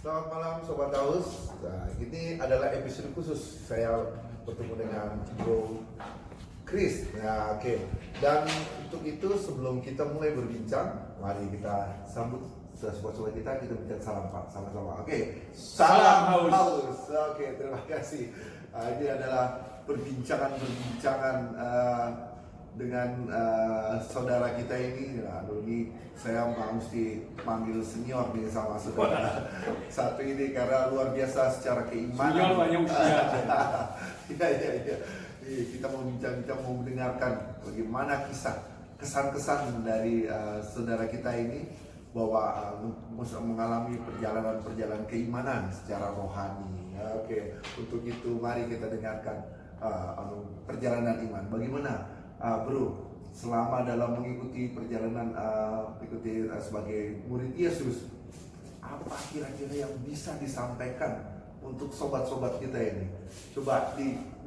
Selamat malam Sobat Taus. Nah, ini adalah episode khusus saya bertemu dengan Bro Chris. Nah, oke. Dan untuk itu sebelum kita mulai berbincang, mari kita sambut sobat-sobat kita bincang salam Pak sama-sama. Oke. Salam Taus. Oke, terima kasih. Ini adalah perbincangan dengan saudara kita ini. Aduh, ini saya mesti manggil senior nih sama saudara satu ini karena luar biasa secara keimanan. Senior banyak usia. Iya. Kita mau bincang-bincang, mau mendengarkan bagaimana kisah kesan-kesan dari saudara kita ini bahwa mengalami perjalanan keimanan secara rohani. Oke, untuk itu mari kita dengarkan perjalanan iman. Bagaimana, Bro, selama dalam mengikuti perjalanan sebagai murid Yesus, apa kira-kira yang bisa disampaikan untuk sobat-sobat kita ini? Coba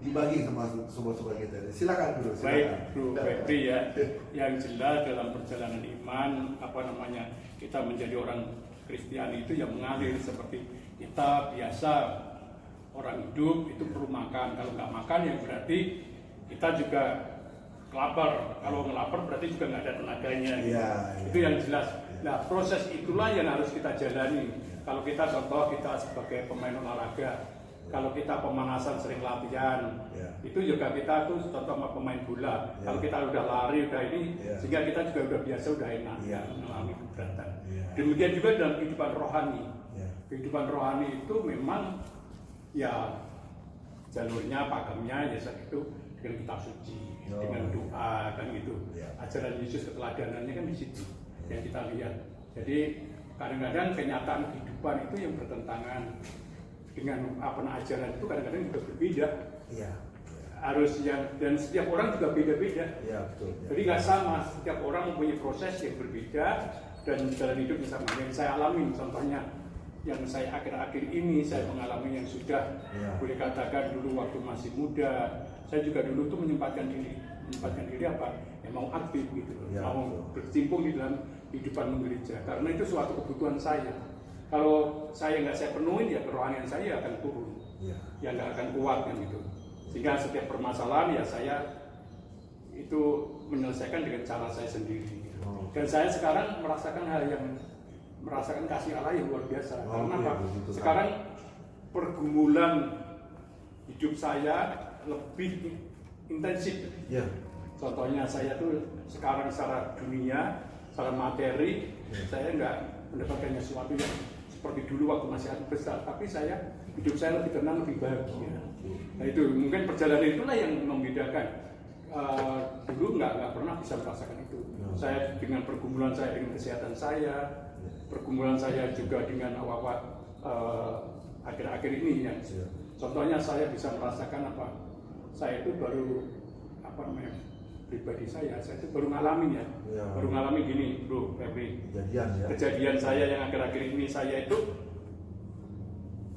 dibagi sama sobat-sobat kita ini. Silakan, Bro. Silakan. Baik, Bro Febri ya. Yang jelas dalam perjalanan iman, kita menjadi orang Kristiani itu yang mengalir seperti kita biasa orang hidup itu perlu makan. Kalau nggak makan ya berarti kita juga lapar. Kalau ngelapar berarti juga nggak ada tenaganya. Ya. Itu yang jelas. Nah, proses itulah yang harus kita jalani. Kalau kita contoh kita sebagai pemain olahraga, kalau kita pemanasan sering latihan, itu juga kita tuh contoh sama pemain bola. Kalau kita udah lari udah ini, sehingga kita juga udah biasa udah enak mengalami keberatan. Demikian juga dalam kehidupan rohani. Kehidupan rohani itu memang ya jalurnya, pagamnya ya itu dengan kitab suci, dengan doa kan gitu. Ajaran Yesus keteladanannya kan di situ yang kita lihat. Jadi kadang-kadang kenyataan kehidupan itu yang bertentangan dengan ajaran itu kadang-kadang juga berbeda. Harus dan setiap orang juga beda-beda. Betul. Jadi nggak sama, setiap orang mempunyai proses yang berbeda dan jalan hidup yang sama. Yang saya alami contohnya, yang saya akhir-akhir ini saya mengalami yang sudah boleh katakan dulu waktu masih muda, saya juga dulu tuh menyempatkan diri apa? Ya mau aktif gitu, mau berkecimpung di dalam kehidupan gereja karena itu suatu kebutuhan saya. Kalau saya penuhin ya kerohanian saya akan turun, ya nggak akan kuat kan gitu. Sehingga setiap permasalahan ya saya itu menyelesaikan dengan cara saya sendiri. Dan saya sekarang merasakan kasih Allah yang luar biasa. Karena apa? Sekarang pergumulan hidup saya lebih intensif. Contohnya saya tuh sekarang secara dunia, secara materi, saya nggak mendapatkan sesuatu yang seperti dulu waktu masih besar, tapi hidup saya lebih tenang, lebih bahagia. Nah itu mungkin perjalanan itulah yang membedakan. Dulu nggak pernah bisa merasakan itu. Saya dengan pergumulan saya dengan kesehatan saya, pergumulan saya juga dengan akhir-akhir ini ya. Contohnya saya bisa merasakan saya itu baru pribadi saya itu baru ngalamin baru ngalamin gini, Bro Febri. Kejadian saya yang akhir-akhir ini, saya itu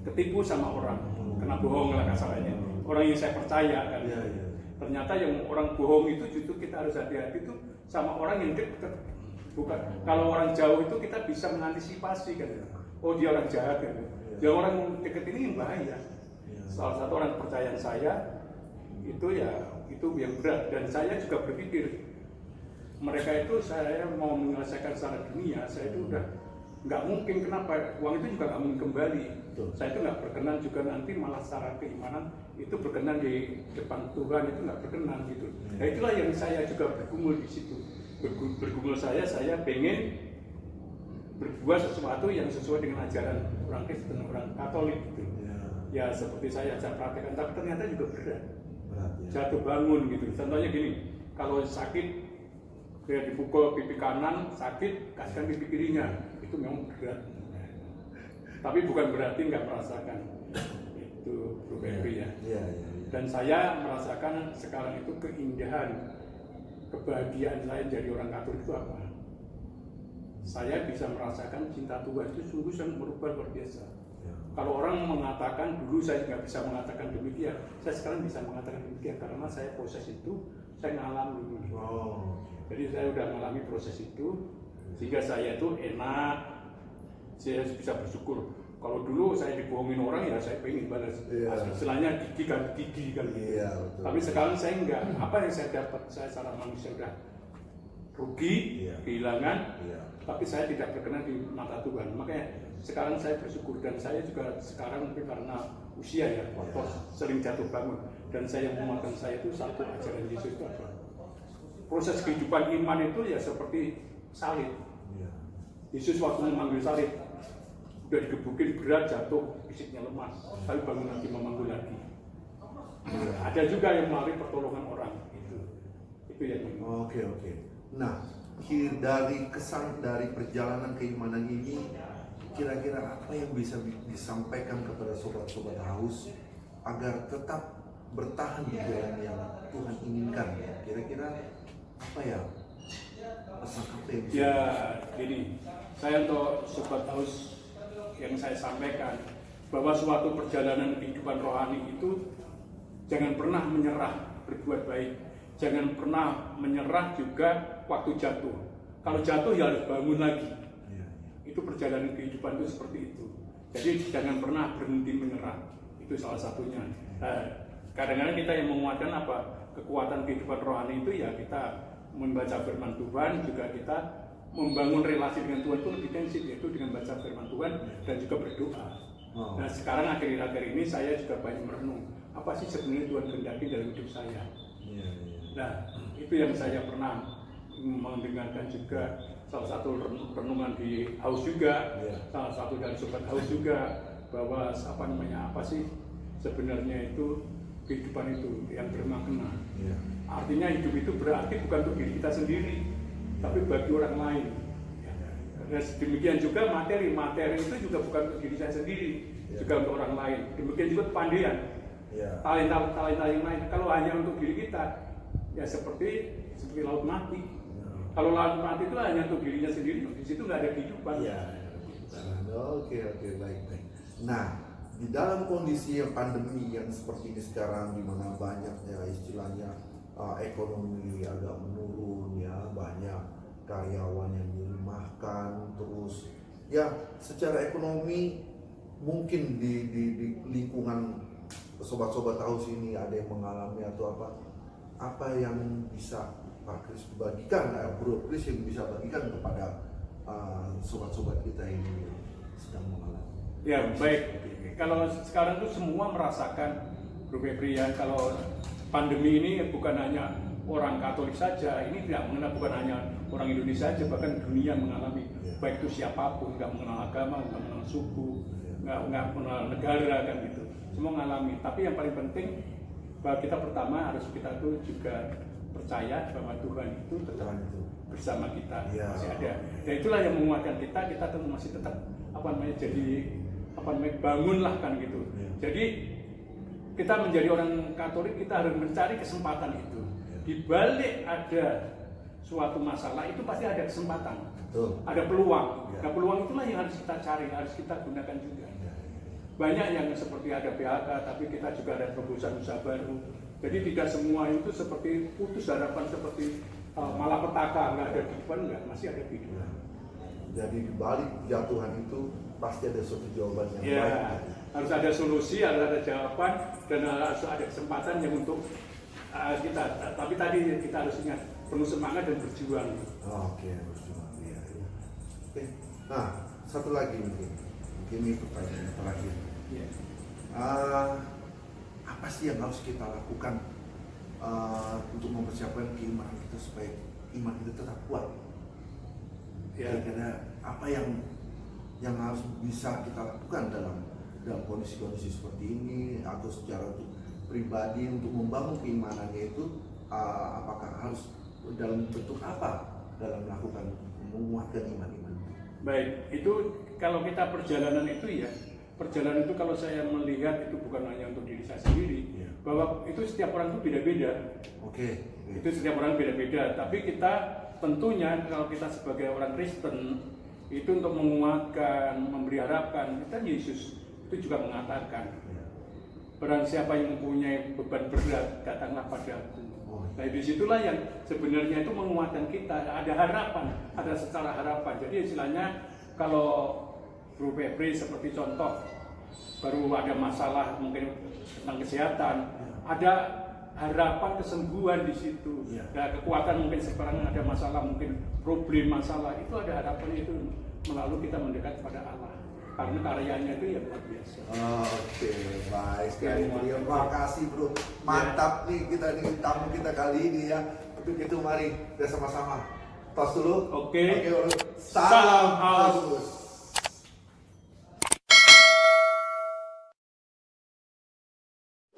ketipu sama orang, kena bohong lah kasarnya. Orang yang saya percaya kan. Ternyata yang orang bohong itu justru kita harus hati-hati tuh sama orang yang dekat. Bukan kalau orang jauh itu kita bisa mengantisipasi kan. Oh dia orang jahat kan. Yang orang dekat ini yang bahaya. Salah satu orang kepercayaan saya itu yang berat, dan saya juga berpikir mereka itu saya mau menyelesaikan secara dunia, saya itu udah nggak mungkin, kenapa uang itu juga nggak mungkin kembali. Saya itu nggak berkenan juga nanti malah secara keimanan itu berkenan di depan Tuhan, itu nggak berkenan gitu. Nah itulah yang saya juga bergumul di situ. Bergumul saya pengen berbuat sesuatu yang sesuai dengan ajaran orang Kristen, orang Katolik gitu. Ya seperti saya praktekkan, tapi ternyata juga berat. Jatuh bangun gitu. Contohnya gini, kalau sakit kayak dipukul pipi kanan sakit, kasihkan pipi kirinya, itu memang berat. Tapi bukan berarti nggak merasakan itu, Bro Febri ya. Dan saya merasakan sekarang itu keindahan, kebahagiaan saya jadi orang Katolik itu apa? Saya bisa merasakan cinta Tuhan itu sungguh sangat merubah luar biasa. Kalau orang mengatakan, dulu saya nggak bisa mengatakan demikian, saya sekarang bisa mengatakan demikian karena saya proses itu, saya ngalami. Jadi saya udah mengalami proses itu, sehingga saya itu enak, saya bisa bersyukur. Kalau dulu saya dibohongin orang ya saya pengen balas. Istilahnya gigi kan gigi kan. Iya, betul. Tapi sekarang saya enggak. Apa yang saya dapat, saya secara manusia udah rugi, kehilangan, tapi saya tidak berkenan di mata Tuhan. Makanya sekarang saya bersyukur, dan saya juga sekarang mungkin karena usia ya, faktor sering jatuh bangun, dan saya menguatkan saya itu satu ajaran Yesus itu apa? Proses kehidupan iman itu ya seperti salib. Yesus waktu memanggil salib udah digebukin berat, jatuh, fisiknya lemah, tapi bangun lagi, memanggil lagi. Ada juga yang melalui pertolongan orang, itu yang ini. Oke. Nah, dari kesan dari perjalanan keimanan ini, kira-kira apa yang bisa disampaikan kepada sobat-sobat Haus agar tetap bertahan di jalan yang Tuhan inginkan? Kira-kira apa ya pesan apa yang bisa? Ya, gini, saya untuk sobat Haus yang saya sampaikan bahwa suatu perjalanan kehidupan rohani itu jangan pernah menyerah berbuat baik, jangan pernah menyerah juga waktu jatuh. Kalau jatuh ya harus bangun lagi. Itu perjalanan kehidupan itu seperti itu. Jadi jangan pernah berhenti menyerah. Itu salah satunya. Kadang-kadang kita yang menguatkan apa? Kekuatan kehidupan rohani itu ya kita membaca firman Tuhan, juga kita membangun relasi dengan Tuhan itu lebih intensif, yaitu dengan baca firman Tuhan dan juga berdoa. Nah sekarang akhir-akhir ini saya juga banyak merenung, apa sih sebenarnya Tuhan kehendaki dalam hidup saya. Nah itu yang saya pernah mendengarkan juga, salah satu renungan di Haus juga, salah satu dari sobat Haus juga, bahwa apa sih sebenarnya itu kehidupan itu yang bermakna. Artinya hidup itu berarti bukan untuk diri kita sendiri, tapi bagi orang lain. Dan demikian juga materi itu juga bukan untuk diri saya sendiri, juga untuk orang lain. Demikian juga kepandaian, talenta yang lain. Kalau hanya untuk diri kita, ya seperti laut mati. Kalau laut mati itu hanya untuk dirinya sendiri, di situ nggak ada kehidupan. Oke, baik. Nah, di dalam kondisi yang pandemi yang seperti ini sekarang, di mana banyak ya istilahnya ekonomi agak menurun ya, banyak karyawan yang dirumahkan, terus ya secara ekonomi mungkin di lingkungan sobat-sobat Haus ini ada yang mengalami atau apa yang bisa Pak Kris bagikan, Bro Kris yang bisa bagikan kepada sobat-sobat kita ini yang sedang mengalami. Ya baik, kalau sekarang tuh semua merasakan, Bro Febri ya, kalau pandemi ini bukan hanya orang Katolik saja, ini tidak mengenal, bukan hanya orang Indonesia saja, bahkan dunia mengalami. Baik itu siapapun, nggak mengenal agama, nggak mengenal suku, nggak mengenal negara kan gitu. Semua mengalami. Tapi yang paling penting bahwa kita pertama harus kita tuh juga percaya bahwa Tuhan itu tetap bersama kita, masih ada. Dan itulah yang menguatkan kita tuh masih tetap bangunlah kan gitu. Jadi kita menjadi orang Katolik, kita harus mencari kesempatan itu. Di balik ada suatu masalah itu pasti ada kesempatan, ada peluang. Nah peluang itulah yang harus kita cari, harus kita gunakan juga. Banyak yang seperti ada PHK, tapi kita juga ada terobosan usaha baru. Jadi tidak semua itu seperti putus harapan, seperti malapetaka, nggak ada kehidupan, masih ada kehidupan. Jadi di balik jatuhan itu pasti ada suatu jawaban yang baik. Harus ada solusi, harus ada jawaban, dan harus ada kesempatan yang untuk kita. Tapi tadi kita harus ingat, penuh semangat dan berjuang. Oke, berjuang. Ya. Oke. Nah, satu lagi mungkin ini pertanyaan terakhir. Apa sih yang harus kita lakukan untuk mempersiapkan keimanan kita supaya iman kita tetap kuat? Kira-kira apa yang harus bisa kita lakukan dalam kondisi-kondisi seperti ini, atau secara pribadi untuk membangun keimanannya itu, apakah harus dalam bentuk apa dalam melakukan menguatkan iman itu? Baik, itu kalau kita perjalanan itu kalau saya melihat itu bukan hanya untuk diri saya sendiri, bahwa itu setiap orang itu beda-beda. Itu setiap orang beda-beda, tapi kita tentunya kalau kita sebagai orang Kristen itu untuk menguatkan, memberi harapan, kita Yesus itu juga mengatakan, barang siapa yang mempunyai beban berat, datanglah padaku. Nah disitulah yang sebenarnya itu menguatkan kita, ada harapan, ada secara harapan. Jadi istilahnya kalau Bro Febri seperti contoh, baru ada masalah mungkin tentang kesehatan, ada harapan kesembuhan di situ. Ada kekuatan mungkin sekarang ada masalah, mungkin problem masalah, itu ada harapan itu melalui kita mendekat kepada Allah. Karena karyanya itu yang luar biasa. Oke, baik sekali. Terima kasih bro. Mantap nih kita nih tamu kita kali ini ya. Untuk itu mari kita sama-sama tos dulu. Oke. Bro. Salam Haus.